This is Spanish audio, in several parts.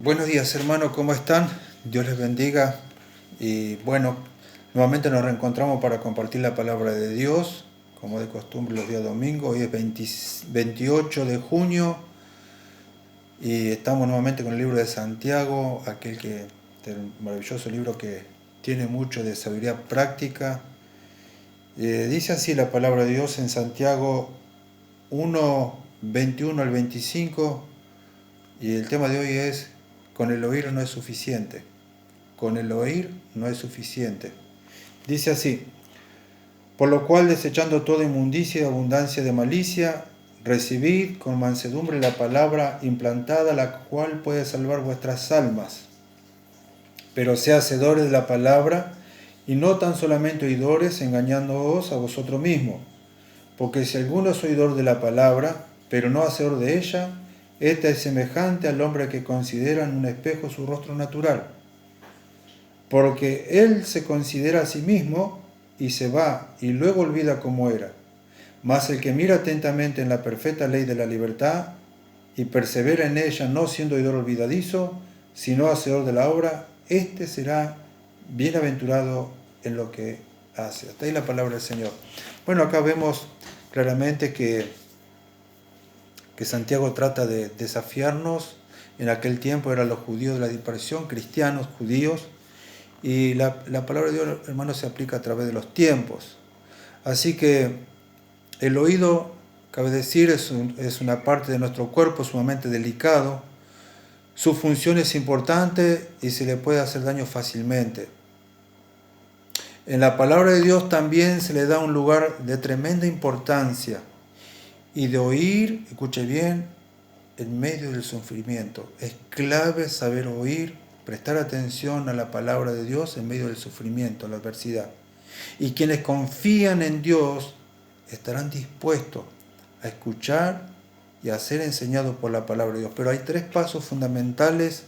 Buenos días hermanos, ¿cómo están? Dios les bendiga. Y bueno, nuevamente nos reencontramos para compartir la palabra de Dios, como de costumbre los días domingos. Hoy es 28 de junio y estamos nuevamente con el libro de Santiago, el maravilloso libro que tiene mucho de sabiduría práctica. Dice así la palabra de Dios en Santiago 1, 21 al 25, y el tema de hoy es: con el oír no es suficiente. Con el oír no es suficiente. Dice así: por lo cual, desechando toda inmundicia y abundancia de malicia, recibid con mansedumbre la palabra implantada, la cual puede salvar vuestras almas. Pero sea hacedores de la palabra, y no tan solamente oidores, engañándoos a vosotros mismos. Porque si alguno es oidor de la palabra, pero no hacedor de ella, este es semejante al hombre que considera en un espejo su rostro natural. Porque él se considera a sí mismo y se va y luego olvida cómo era. Mas el que mira atentamente en la perfecta ley de la libertad y persevera en ella, no siendo oidor olvidadizo, sino hacedor de la obra, éste será bienaventurado en lo que hace. Hasta ahí la palabra del Señor. Bueno, acá vemos claramente que Santiago trata de desafiarnos. En aquel tiempo eran los judíos de la dispersión, cristianos, judíos, y la palabra de Dios, hermanos, se aplica a través de los tiempos. Así que el oído, cabe decir, es una parte de nuestro cuerpo sumamente delicado. Su función es importante y se le puede hacer daño fácilmente. En la palabra de Dios también se le da un lugar de tremenda importancia. Y de oír, escuche bien, en medio del sufrimiento. Es clave saber oír, prestar atención a la palabra de Dios en medio del sufrimiento, la adversidad. Y quienes confían en Dios estarán dispuestos a escuchar y a ser enseñados por la palabra de Dios. Pero hay 3 pasos fundamentales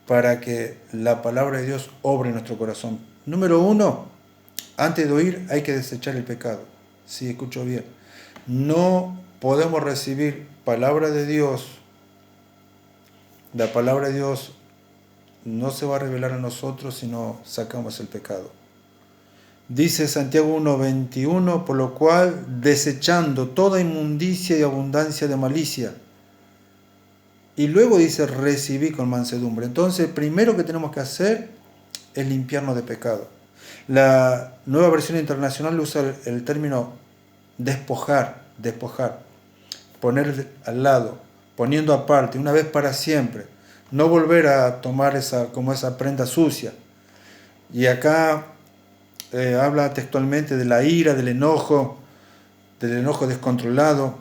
para que la palabra de Dios obre en nuestro corazón. Número 1, antes de oír hay que desechar el pecado. Sí, escucho bien. No podemos recibir palabra de Dios. La palabra de Dios no se va a revelar a nosotros si no sacamos el pecado. Dice Santiago 1:21, por lo cual, desechando toda inmundicia y abundancia de malicia. Y luego dice, recibí con mansedumbre. Entonces, primero que tenemos que hacer es limpiarnos de pecado. La Nueva Versión Internacional usa el término despojar, poner al lado, poniendo aparte, una vez para siempre. No volver a tomar esa prenda sucia. Y acá habla textualmente de la ira, del enojo descontrolado.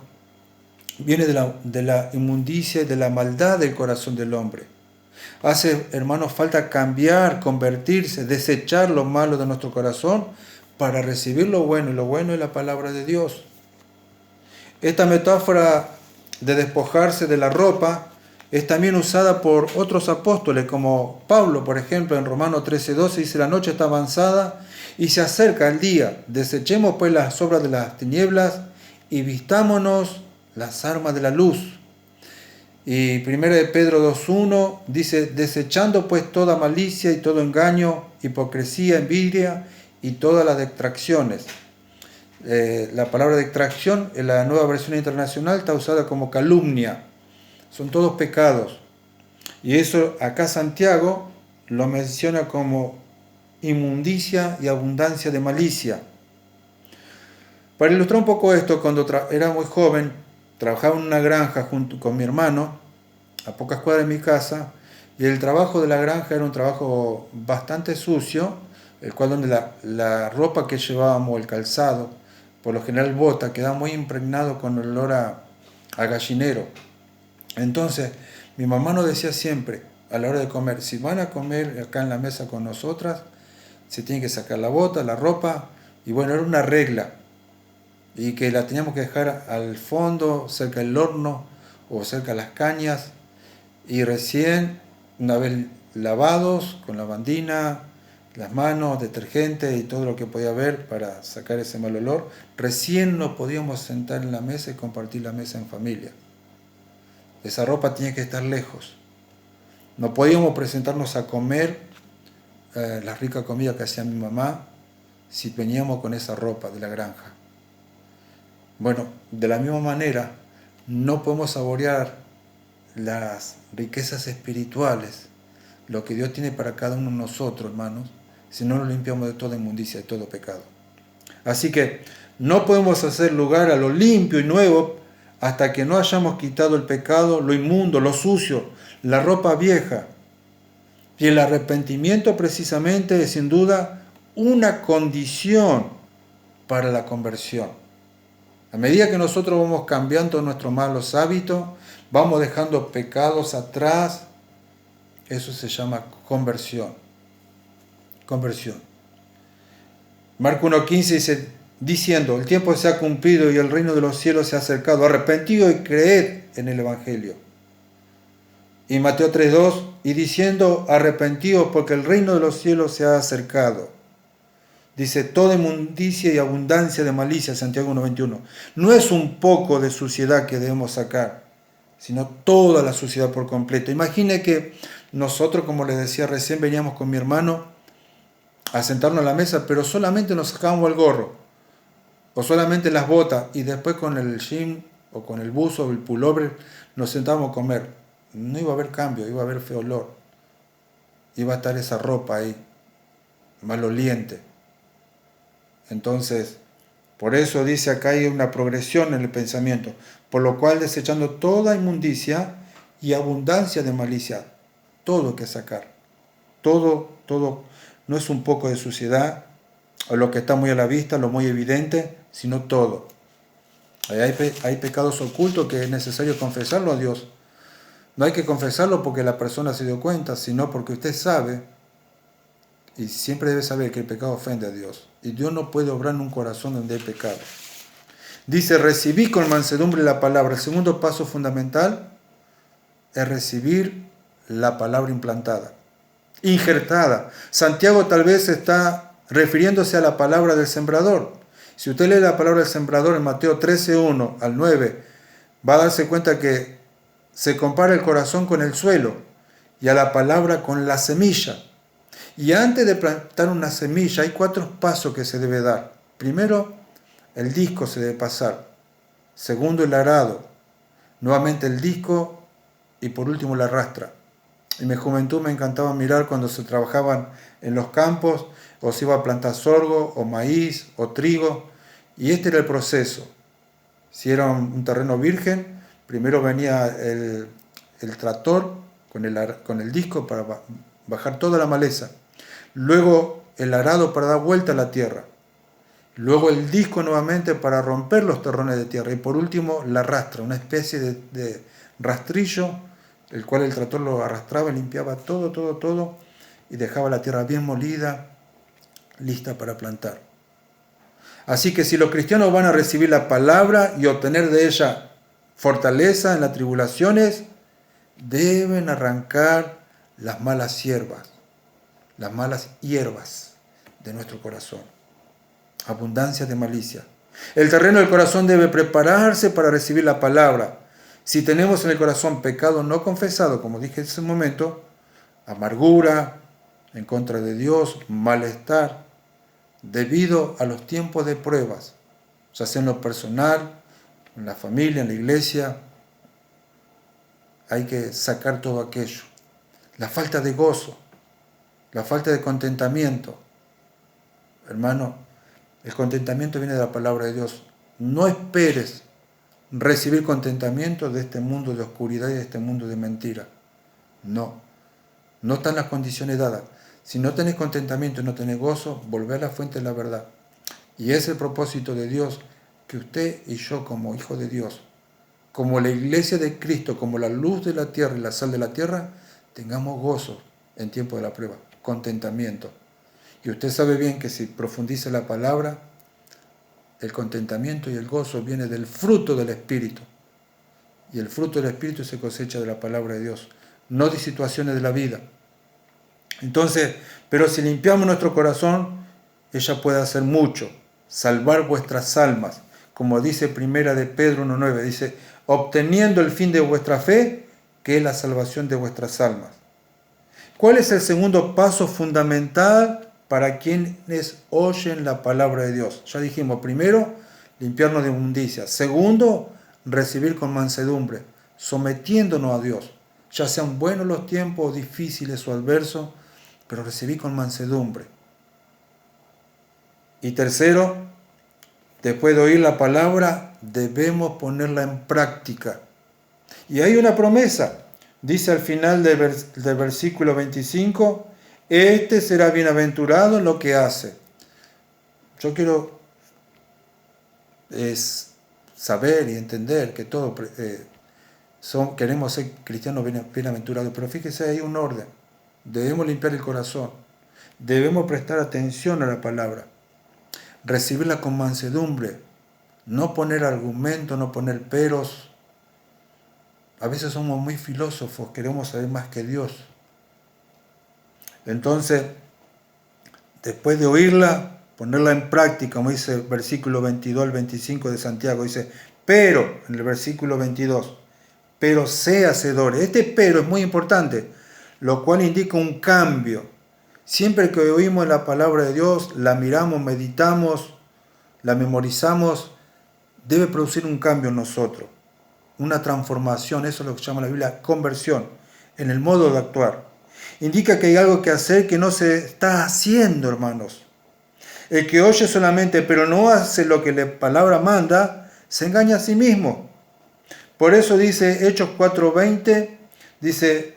Viene de la inmundicia y de la maldad del corazón del hombre. Hace, hermanos, falta cambiar, convertirse, desechar lo malo de nuestro corazón para recibir lo bueno, y lo bueno es la palabra de Dios. Esta metáfora de despojarse de la ropa es también usada por otros apóstoles, como Pablo, por ejemplo, en Romanos 13:12 dice: la noche está avanzada y se acerca el día. Desechemos pues las obras de las tinieblas y vistámonos las armas de la luz. Y 1 de Pedro 2:1 dice: desechando pues toda malicia y todo engaño, hipocresía, envidia y todas las detracciones. La palabra detracción en la Nueva Versión Internacional está usada como calumnia. Son todos pecados. Y eso acá Santiago lo menciona como inmundicia y abundancia de malicia. Para ilustrar un poco esto, cuando era muy joven, trabajaba en una granja junto con mi hermano, a pocas cuadras de mi casa, y el trabajo de la granja era un trabajo bastante sucio, el cual donde la ropa que llevábamos, el calzado, por lo general bota, quedaba muy impregnado con el olor a gallinero. Entonces, mi mamá nos decía siempre, a la hora de comer, si van a comer acá en la mesa con nosotras, se tiene que sacar la bota, la ropa, y bueno, era una regla, y que la teníamos que dejar al fondo, cerca del horno, o cerca de las cañas, y recién, una vez lavados, con lavandina, las manos, detergente y todo lo que podía haber para sacar ese mal olor, recién nos podíamos sentar en la mesa y compartir la mesa en familia. Esa ropa tenía que estar lejos. No podíamos presentarnos a comer la rica comida que hacía mi mamá si veníamos con esa ropa de la granja. Bueno, de la misma manera, no podemos saborear las riquezas espirituales, lo que Dios tiene para cada uno de nosotros, hermanos, si no nos limpiamos de toda inmundicia, de todo pecado. Así que no podemos hacer lugar a lo limpio y nuevo hasta que no hayamos quitado el pecado, lo inmundo, lo sucio, la ropa vieja. Y el arrepentimiento precisamente es sin duda una condición para la conversión. A medida que nosotros vamos cambiando nuestros malos hábitos, vamos dejando pecados atrás, eso se llama conversión. Conversión. Marco 1:15 dice, diciendo, el tiempo se ha cumplido y el reino de los cielos se ha acercado, arrepentidos y creed en el Evangelio. Y Mateo 3:2, y diciendo, arrepentidos porque el reino de los cielos se ha acercado. Dice, toda inmundicia y abundancia de malicia, Santiago 1:21. No es un poco de suciedad que debemos sacar, sino toda la suciedad por completo. Imagine que nosotros, como les decía recién, veníamos con mi hermano a sentarnos a la mesa, pero solamente nos sacábamos el gorro, o solamente las botas, y después con el jean, o con el buzo, o el pullover, nos sentábamos a comer. No iba a haber cambio, iba a haber feo olor. Iba a estar esa ropa ahí, maloliente. Entonces, por eso dice acá hay una progresión en el pensamiento, por lo cual desechando toda inmundicia y abundancia de malicia, todo que sacar, todo, no es un poco de suciedad, o lo que está muy a la vista, lo muy evidente, sino todo. Hay pecados ocultos que es necesario confesarlo a Dios. No hay que confesarlo porque la persona se dio cuenta, sino porque usted sabe, y siempre debe saber que el pecado ofende a Dios. Y Dios no puede obrar en un corazón donde hay pecado. Dice, recibí con mansedumbre la palabra. El segundo paso fundamental es recibir la palabra implantada, injertada. Santiago tal vez está refiriéndose a la palabra del sembrador. Si usted lee la palabra del sembrador en Mateo 13:1 al 9, va a darse cuenta que se compara el corazón con el suelo y a la palabra con la semilla. Y antes de plantar una semilla hay 4 pasos que se debe dar. Primero, el disco se debe pasar. Segundo, el arado. Nuevamente el disco y por último la rastra. En mi juventud me encantaba mirar cuando se trabajaban en los campos o se iba a plantar sorgo o maíz o trigo. Y este era el proceso. Si era un terreno virgen, primero venía el tractor con el disco para bajar toda la maleza. Luego el arado para dar vuelta a la tierra. Luego el disco nuevamente para romper los terrones de tierra. Y por último la rastra, una especie de rastrillo, el cual el tractor lo arrastraba, limpiaba todo y dejaba la tierra bien molida, lista para plantar. Así que si los cristianos van a recibir la palabra y obtener de ella fortaleza en las tribulaciones, deben arrancar las malas hierbas de nuestro corazón. Abundancia de malicia. El terreno del corazón debe prepararse para recibir la palabra. Si tenemos en el corazón pecado no confesado, como dije en ese momento, amargura en contra de Dios, malestar, debido a los tiempos de pruebas, ya sea en lo personal, en la familia, en la iglesia, hay que sacar todo aquello. La falta de gozo, la falta de contentamiento. Hermano, el contentamiento viene de la palabra de Dios. No esperes recibir contentamiento de este mundo de oscuridad y de este mundo de mentira. No están las condiciones dadas. Si no tenés contentamiento y no tenés gozo, volvé a la fuente de la verdad. Y es el propósito de Dios que usted y yo, como hijos de Dios, como la iglesia de Cristo, como la luz de la tierra y la sal de la tierra, tengamos gozo en tiempo de la prueba, contentamiento. Y usted sabe bien que si profundiza la palabra, el contentamiento y el gozo viene del fruto del Espíritu. Y el fruto del Espíritu se cosecha de la palabra de Dios, no de situaciones de la vida. Entonces, pero si limpiamos nuestro corazón, ella puede hacer mucho, salvar vuestras almas, como dice Primera de Pedro 1:9, dice, obteniendo el fin de vuestra fe, que es la salvación de vuestras almas. ¿Cuál es el segundo paso fundamental para quienes oyen la palabra de Dios? Ya dijimos, primero, limpiarnos de inmundicia. Segundo, recibir con mansedumbre, sometiéndonos a Dios. Ya sean buenos los tiempos, difíciles o adversos, pero recibir con mansedumbre. Y tercero, después de oír la palabra, debemos ponerla en práctica. Y hay una promesa. Dice al final del versículo 25, este será bienaventurado en lo que hace. Yo quiero saber y entender que todos queremos ser cristianos bienaventurados, pero fíjese, hay un orden. Debemos limpiar el corazón, debemos prestar atención a la palabra, recibirla con mansedumbre, no poner argumentos, no poner peros. A veces somos muy filósofos, queremos saber más que Dios. Entonces, después de oírla, ponerla en práctica, como dice el versículo 22 al 25 de Santiago, dice, pero, en el versículo 22, pero sé hacedores. Este pero es muy importante, lo cual indica un cambio. Siempre que oímos la palabra de Dios, la miramos, meditamos, la memorizamos, debe producir un cambio en nosotros. Una transformación, eso es lo que llama la Biblia conversión, en el modo de actuar. Indica que hay algo que hacer que no se está haciendo, hermanos. El que oye solamente, pero no hace lo que la palabra manda, se engaña a sí mismo. Por eso dice Hechos 4:20, dice,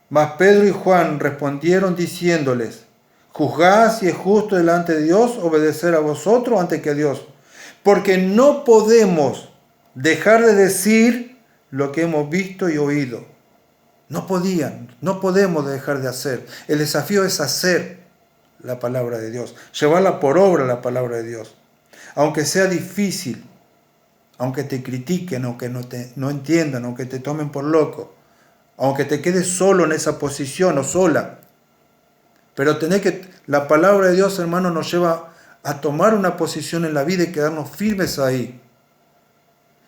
mas Pedro y Juan respondieron diciéndoles, juzgad si es justo delante de Dios obedecer a vosotros antes que a Dios, porque no podemos dejar de decir lo que hemos visto y oído. No podemos dejar de hacer. El desafío es hacer la palabra de Dios, llevarla por obra la palabra de Dios. Aunque sea difícil, aunque te critiquen, aunque no entiendan, aunque te tomen por loco, aunque te quedes solo en esa posición o sola. Pero la palabra de Dios, hermano, nos lleva a tomar una posición en la vida y quedarnos firmes ahí.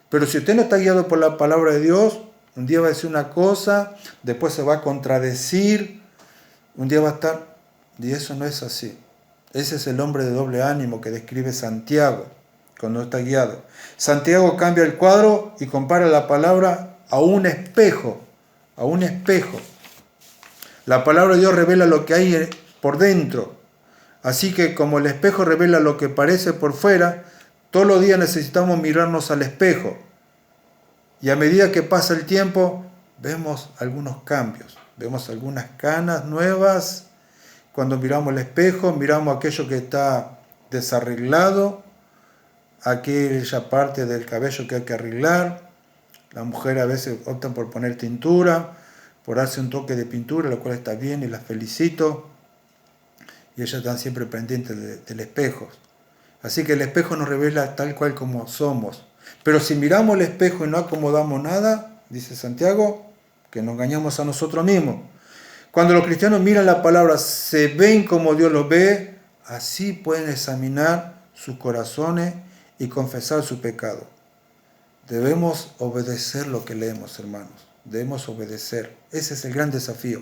Pero si usted no está guiado por la palabra de Dios, un día va a decir una cosa, después se va a contradecir, un día va a estar... Y eso no es así. Ese es el hombre de doble ánimo que describe Santiago cuando está guiado. Santiago cambia el cuadro y compara la palabra a un espejo. A un espejo. La palabra de Dios revela lo que hay por dentro. Así que como el espejo revela lo que parece por fuera, todos los días necesitamos mirarnos al espejo. Y a medida que pasa el tiempo, vemos algunos cambios. Vemos algunas canas nuevas. Cuando miramos el espejo, miramos aquello que está desarreglado, aquella parte del cabello que hay que arreglar. Las mujeres a veces optan por poner tintura, por darse un toque de pintura, lo cual está bien y las felicito. Y ellas están siempre pendientes del espejo. Así que el espejo nos revela tal cual como somos. Pero si miramos el espejo y no acomodamos nada, dice Santiago, que nos engañamos a nosotros mismos. Cuando los cristianos miran la palabra, se ven como Dios los ve, así pueden examinar sus corazones y confesar su pecado. Debemos obedecer lo que leemos, hermanos. Debemos obedecer. Ese es el gran desafío.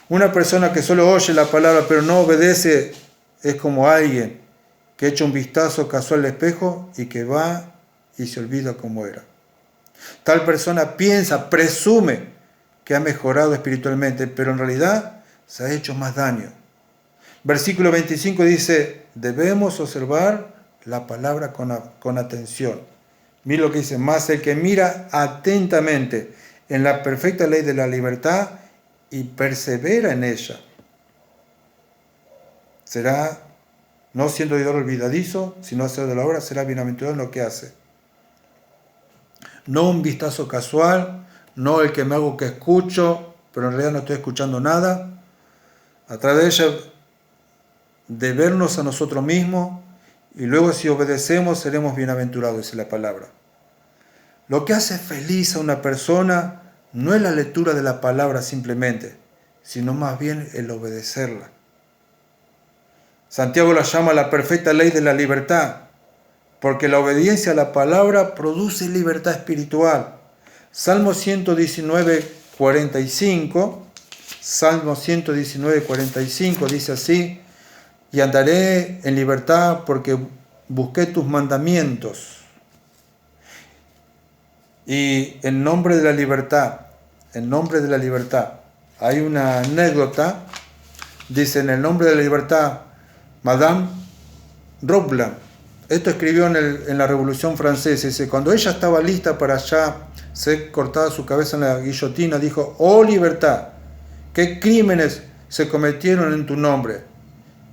Una persona que solo oye la palabra pero no obedece es como alguien que echa un vistazo casual al espejo y que va y se olvida cómo era. Tal persona piensa, presume que ha mejorado espiritualmente, pero en realidad se ha hecho más daño. Versículo 25 dice, debemos observar la palabra con atención. Mira lo que dice, más el que mira atentamente en la perfecta ley de la libertad y persevera en ella, será, no siendo oidor olvidadizo, sino hacedor de la obra, será bienaventurado en lo que hace. No un vistazo casual, no el que me hago que escucho, pero en realidad no estoy escuchando nada. A través de ella, de vernos a nosotros mismos, y luego si obedecemos seremos bienaventurados, dice la palabra. Lo que hace feliz a una persona no es la lectura de la palabra simplemente, sino más bien el obedecerla. Santiago la llama la perfecta ley de la libertad, porque la obediencia a la palabra produce libertad espiritual. Salmo 119, 45, Salmo 119, 45 dice así: y andaré en libertad porque busqué tus mandamientos. Y en nombre de la libertad, hay una anécdota, dice en el nombre de la libertad, Madame Roland, esto escribió en la Revolución Francesa, dice, cuando ella estaba lista para ya ser cortada su cabeza en la guillotina, dijo: oh libertad, ¿qué crímenes se cometieron en tu nombre?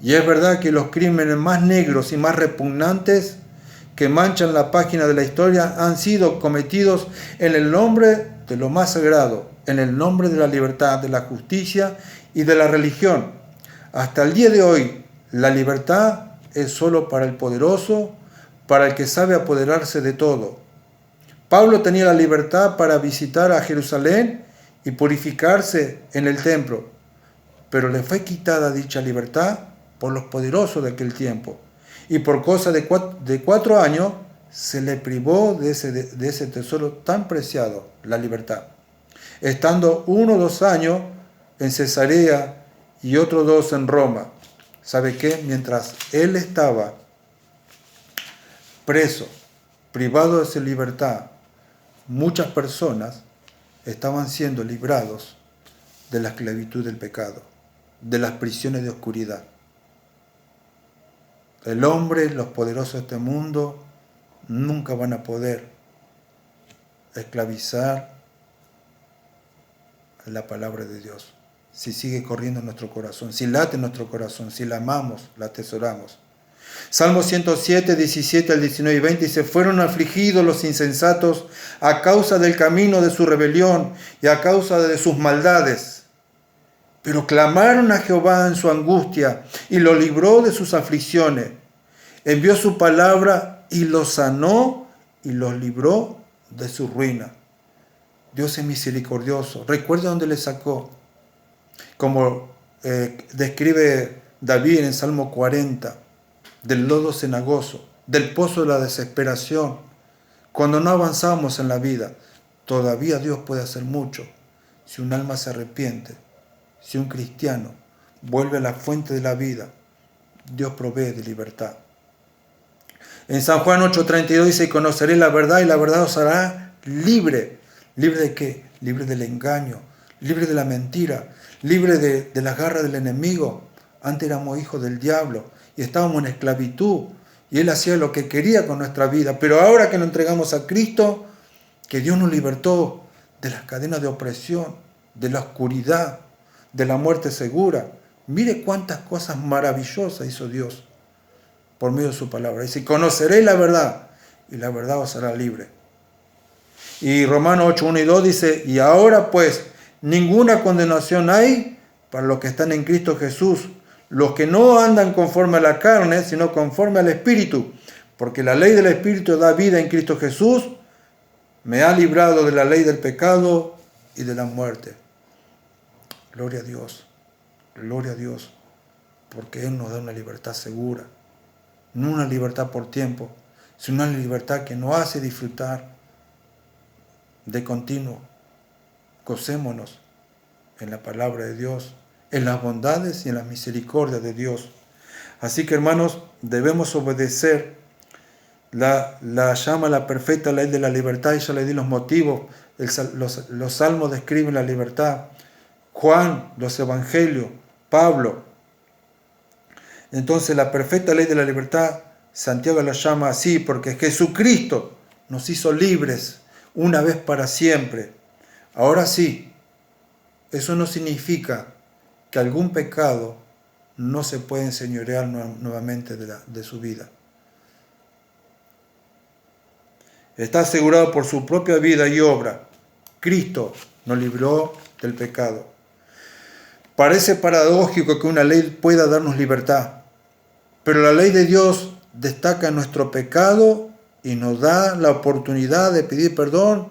Y es verdad que los crímenes más negros y más repugnantes que manchan la página de la historia han sido cometidos en el nombre de lo más sagrado, en el nombre de la libertad, de la justicia y de la religión. Hasta el día de hoy, la libertad es solo para el poderoso, para el que sabe apoderarse de todo. Pablo tenía la libertad para visitar a Jerusalén y purificarse en el templo, pero le fue quitada dicha libertad por los poderosos de aquel tiempo. Y por cosa de 4 años se le privó de ese tesoro tan preciado, la libertad. Estando 1 o 2 años en Cesarea y otros 2 en Roma. ¿Sabe qué? Mientras él estaba preso, privado de su libertad, muchas personas estaban siendo librados de la esclavitud del pecado, de las prisiones de oscuridad. El hombre, los poderosos de este mundo, nunca van a poder esclavizar la palabra de Dios. Si sigue corriendo en nuestro corazón, si late en nuestro corazón, si la amamos, la atesoramos. Salmo 107, 17 al 19 y 20 dice: fueron afligidos los insensatos a causa del camino de su rebelión y a causa de sus maldades. Pero clamaron a Jehová en su angustia y lo libró de sus aflicciones. Envió su palabra y los sanó y los libró de su ruina. Dios es misericordioso. Recuerda dónde le sacó. Como describe David en el Salmo 40, del lodo cenagoso, del pozo de la desesperación. Cuando no avanzamos en la vida, todavía Dios puede hacer mucho. Si un alma se arrepiente, si un cristiano vuelve a la fuente de la vida, Dios provee de libertad. En San Juan 8:32 dice: conoceré la verdad y la verdad os hará libre. ¿Libre de qué? Libre del engaño, libre de la mentira, libre de las garras del enemigo. Antes éramos hijos del diablo y estábamos en esclavitud y él hacía lo que quería con nuestra vida. Pero ahora que nos entregamos a Cristo, que Dios nos libertó de las cadenas de opresión, de la oscuridad, de la muerte segura. Mire cuántas cosas maravillosas hizo Dios por medio de su palabra. Dice: conoceréis la verdad y la verdad os hará libre. Y Romanos 8, 1 y 2 dice: y ahora pues ninguna condenación hay para los que están en Cristo Jesús, los que no andan conforme a la carne, sino conforme al Espíritu, porque la ley del Espíritu da vida en Cristo Jesús, me ha librado de la ley del pecado y de la muerte. Gloria a Dios, porque Él nos da una libertad segura, no una libertad por tiempo, sino una libertad que nos hace disfrutar de continuo. Gocémonos en la palabra de Dios, en las bondades y en las misericordias de Dios. Así que, hermanos, debemos obedecer la llama a la perfecta ley de la libertad, y ya le di los motivos. Los salmos describen la libertad, Juan, los evangelios, Pablo. Entonces, la perfecta ley de la libertad, Santiago la llama así, porque Jesucristo nos hizo libres una vez para siempre. Ahora sí, eso no significa que algún pecado no se puede enseñorear nuevamente de su vida. Está asegurado por su propia vida y obra. Cristo nos libró del pecado. Parece paradójico que una ley pueda darnos libertad, pero la ley de Dios destaca nuestro pecado y nos da la oportunidad de pedir perdón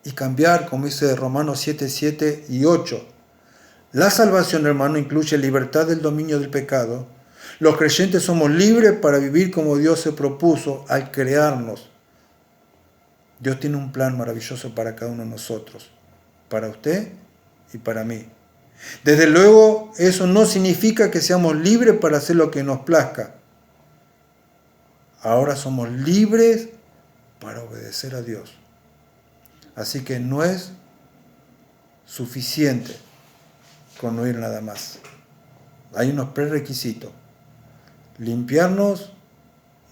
y cambiar, como dice Romanos 7, 7 y 8. La salvación, hermano, incluye libertad del dominio del pecado. Los creyentes somos libres para vivir como Dios se propuso al crearnos. Dios tiene un plan maravilloso para cada uno de nosotros, para usted y para mí. Desde luego, eso no significa que seamos libres para hacer lo que nos plazca. Ahora somos libres para obedecer a Dios. Así que no es suficiente con no ir nada más. Hay unos prerequisitos. Limpiarnos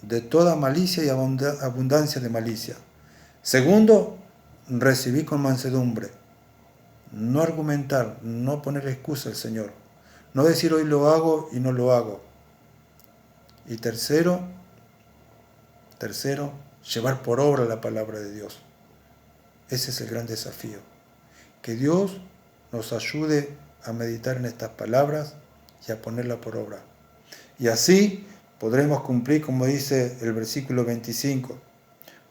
de toda malicia y abundancia de malicia. Segundo, recibir con mansedumbre. No argumentar, no poner excusa al Señor. No decir hoy lo hago y no lo hago. Y tercero, llevar por obra la palabra de Dios. Ese es el gran desafío. Que Dios nos ayude a meditar en estas palabras y a ponerla por obra. Y así podremos cumplir, como dice el versículo 25.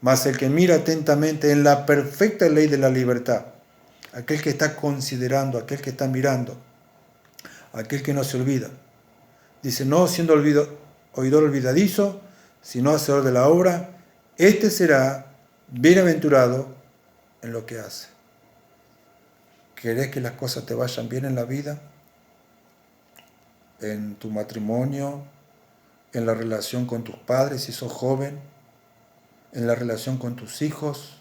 Mas el que mira atentamente en la perfecta ley de la libertad, aquel que está considerando, aquel que está mirando, aquel que no se olvida. Dice, no siendo oidor olvidadizo, sino hacedor de la obra, este será bienaventurado en lo que hace. ¿Querés que las cosas te vayan bien en la vida? En tu matrimonio, en la relación con tus padres si sos joven, en la relación con tus hijos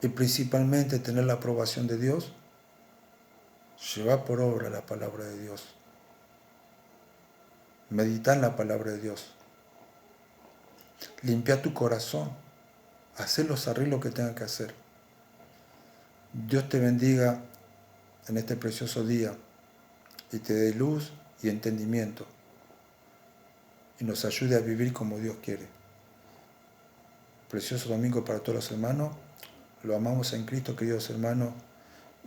y principalmente tener la aprobación de Dios. Lleva por obra la palabra de Dios. Medita en la palabra de Dios. Limpia tu corazón. Haz los arreglos que tengas que hacer. Dios te bendiga en este precioso día y te dé luz y entendimiento y nos ayude a vivir como Dios quiere. Precioso domingo para todos los hermanos. Lo amamos en Cristo, queridos hermanos,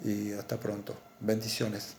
y hasta pronto. Bendiciones.